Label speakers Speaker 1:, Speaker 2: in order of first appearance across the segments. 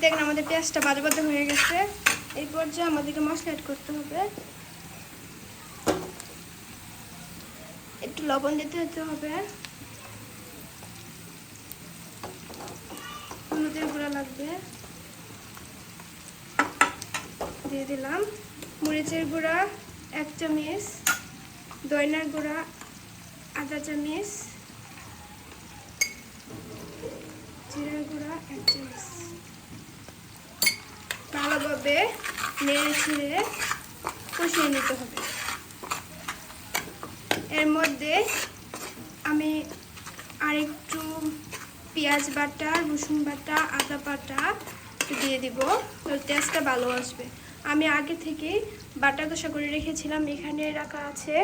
Speaker 1: দেখেন আমাদের পেঁয়াজটা বাজা বাজা হয়ে গেছে। এই পর্যায়ে আমাদেরকে মশলা অ্যাড করতে হবে। একটু লবণ দিতে হবে, হলুদের গুঁড়া লাগবে, দিয়ে দিলাম মরিচের গুঁড়া 1 চামচ, ধনিয়ার গুঁড়া আধা চামচ, জিরার গুঁড়া 1 চামচ। ভালোভাবে নেড়ে ছেড়ে কষিয়ে নিতে হবে। এর মধ্যে আমি আরেকটু পেঁয়াজ বাটা, রসুন বাটা, আদা বাটা দিয়ে দিব, টেস্টটা ভালো আসবে। আমি আগে থেকে বাটা কষা করে রেখেছিলাম। এখানে রাখা আছে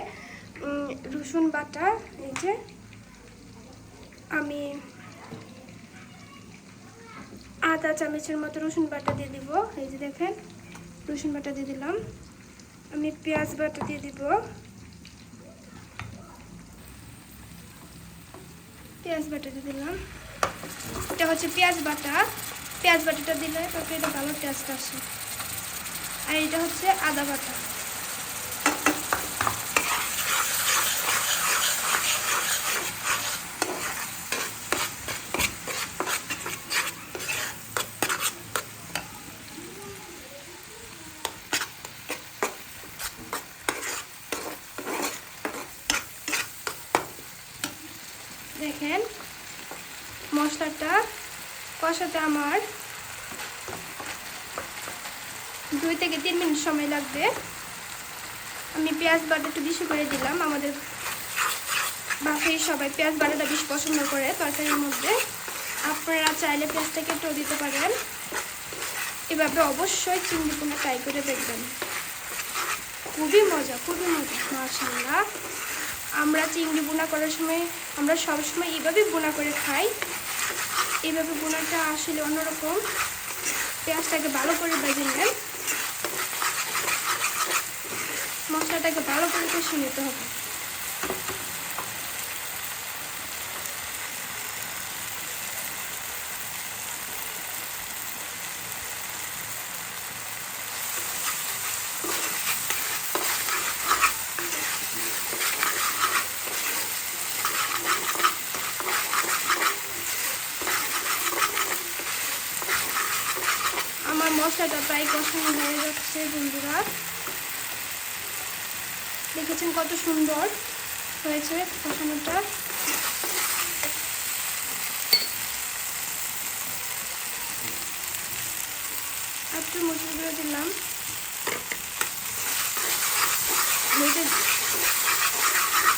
Speaker 1: রসুন বাটা। এই যে আমি আধা চামচের মতো রসুন বাটা দিয়ে দিব। এই যে দেখেন রসুন বাটা দিয়ে দিলাম। আমি পেঁয়াজ বাটা দিয়ে দিব, পেঁয়াজ বাটা দিয়ে দিলাম। এটা হচ্ছে পেঁয়াজ বাটা। পেঁয়াজ বাটাটা দিলে তরকারিটা ভালো টেস্ট আসে। আর এটা হচ্ছে আদা বাটা। দেখেন মশলাটা কষাতে আমার 2 থেকে 3 মিনিট সময় লাগবে। আমি পেঁয়াজ বাটা একটু বেশি করে দিলাম। আমাদের বাসায় সবাই পেঁয়াজ বাটাটা বেশি পছন্দ করে তরকারির মধ্যে। আপনারা চাইলে পেঁয়াজটাকে একটু দিতে পারেন। এভাবে অবশ্যই চিংড়ি পোনা ট্রাই করে দেখবেন, খুবই মজা, খুবই মজা, মাশাআল্লাহ। আমরা চিংড়ি বোনা করার সময় আমরা সবসময় এইভাবে বোনা করে খাই। এইভাবে বোনাটা আসলে অন্যরকম। পেঁয়াজটাকে ভালো করে ভেজে নেন, মশলাটাকে ভালো করে কষিয়ে নিতে হবে। আমার মশলাটা প্রায় কষানো হয়ে যাচ্ছে বন্ধুরা। দেখেছেন কত সুন্দর হয়েছে কষানোটা। একটু মরিচের গুঁড়ো দিলাম।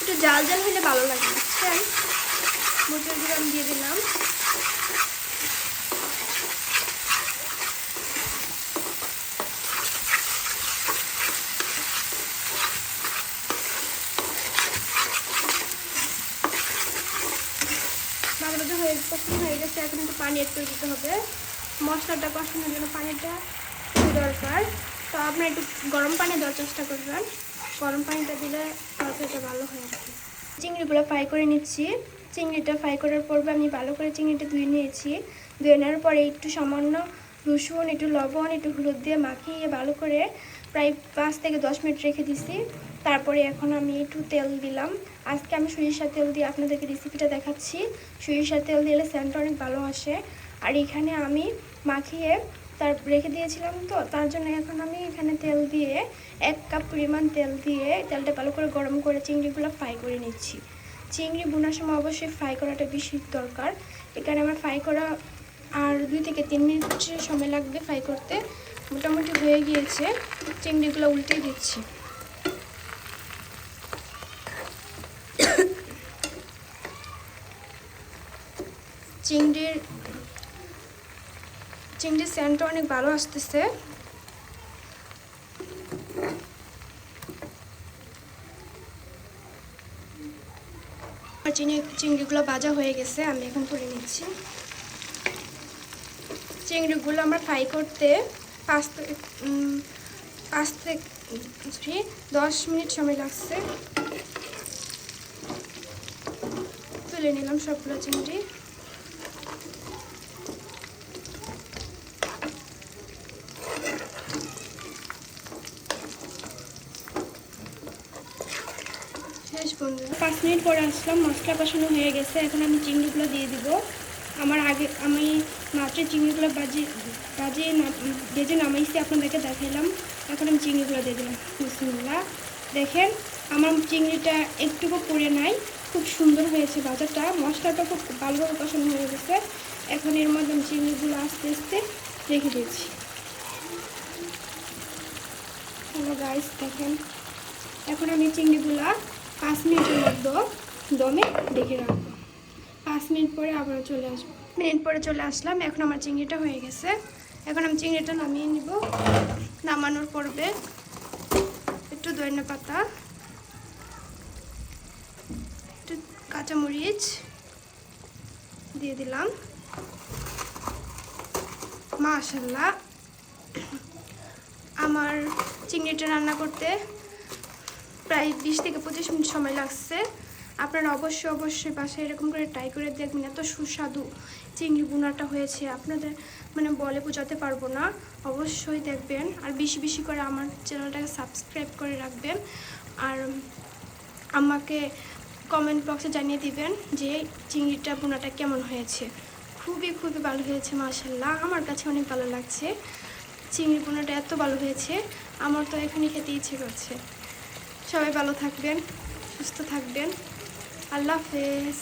Speaker 1: একটু জাল জাল হলে ভালো লাগে, বুঝছেন। মরিচের গুঁড়ো আমি দিয়ে দিলাম। বাগানোটা হয়ে গেছে। এখন একটু পানি অ্যাড করে দিতে হবে। মশলাটা কষানোর জন্য পানিটা খুবই দরকার। তো আপনারা একটু গরম পানি দেওয়ার চেষ্টা করবেন। গরম পানিটা দিলে তরকারিটা ভালো হয় আর কি। চিংড়িগুলো ফ্রাই করে নিচ্ছি। চিংড়িটা ফ্রাই করার পর আমি ভালো করে চিংড়িটা ধুয়ে নিয়েছি। ধুয়ে নেওয়ার পরে একটু সামান্য রসুন, একটু লবণ, একটু হলুদ দিয়ে মাখিয়ে ভালো করে প্রায় 5 থেকে 10 মিনিট রেখে দিছি। তারপরে এখন আমি একটু তেল দিলাম। আজকে আমি সরিষার তেল দিয়ে আপনাদেরকে রেসিপিটা দেখাচ্ছি। সরিষার তেল দিলে সেন্টটা অনেক ভালো আসে। আর এখানে আমি মাখিয়ে রেখে দিয়েছিলাম, তো তার জন্য এখন আমি এখানে তেল দিয়ে 1 কাপ পরিমাণ তেল দিয়ে তেলটা ভালো করে গরম করে চিংড়িগুলো ফ্রাই করে নিচ্ছি। চিংড়ি বোনার সময় অবশ্যই ফ্রাই করাটা বেশি দরকার। এখানে আমার ফ্রাই করা আর 2 থেকে 3 মিনিট সময় লাগবে ফ্রাই করতে। মোটামুটি হয়ে গিয়েছে। চিংড়িগুলো উল্টে দিচ্ছি। চিংড়ির সেন্টটা অনেক ভালো আসতেছে। চিংড়িগুলো ভাজা হয়ে গেছে, আমি এখন তুলে নিচ্ছি। চিংড়িগুলো আমরা ফ্রাই করতে 5 থেকে 10 মিনিট সময় লাগছে। তুলে নিলাম সবগুলো চিংড়ি। বন্ধুরা 5 মিনিট পরে আসলাম, মশলা কষানো হয়ে গেছে। এখন আমি চিংড়িগুলো দিয়ে দিব। আমি মাত্র চিংড়িগুলো ভেজে নামাইছি, আপনাদেরকে দেখাইলাম। এখন আমি চিংড়িগুলো দিয়ে দিলাম। বিসমিল্লাহ। দেখেন আমার চিংড়িটা একটুকু পুড়ে নাই, খুব সুন্দর হয়েছে ভাজাটা। মশলাটা খুব ভালোভাবে কষানো হয়ে গেছে। এখন এর মধ্যে আমি চিংড়িগুলো আস্তে আস্তে রেখে দিয়েছি। হ্যালো গাইস, দেখেন এখন আমি চিংড়িগুলা 5 মিনিটের মধ্যে দমে রেখে রাখবো। 5 মিনিট পরে আবার চলে আসলাম। এখন আমার চিংড়িটা হয়ে গেছে। এখন আমি চিংড়িটা নামিয়ে নিব। নামানোর পর্বে একটু ধনিয়া পাতা, একটু কাঁচামরিচ দিয়ে দিলাম। মাশাআল্লাহ, আমার চিংড়িটা রান্না করতে প্রায় 20 থেকে 25 মিনিট সময় লাগছে। আপনারা অবশ্যই বাসায় এরকম করে ট্রাই করে দেখবেন। এত সুস্বাদু চিংড়ি বোনাটা হয়েছে, আপনাদের বলে বোঝাতে পারবো না। অবশ্যই দেখবেন, আর বেশি বেশি করে আমার চ্যানেলটাকে সাবস্ক্রাইব করে রাখবেন। আর আমাকে কমেন্ট বক্সে জানিয়ে দিবেন যে চিংড়িটা বোনাটা কেমন হয়েছে। খুবই ভালো হয়েছে মাশাআল্লাহ, আমার কাছে অনেক ভালো লাগছে। চিংড়ি বোনাটা এত ভালো হয়েছে, আমার তো এখনই খেতে ইচ্ছে করছে। সবাই ভালো থাকবেন, সুস্থ থাকবেন। আল্লাহ হাফেজ।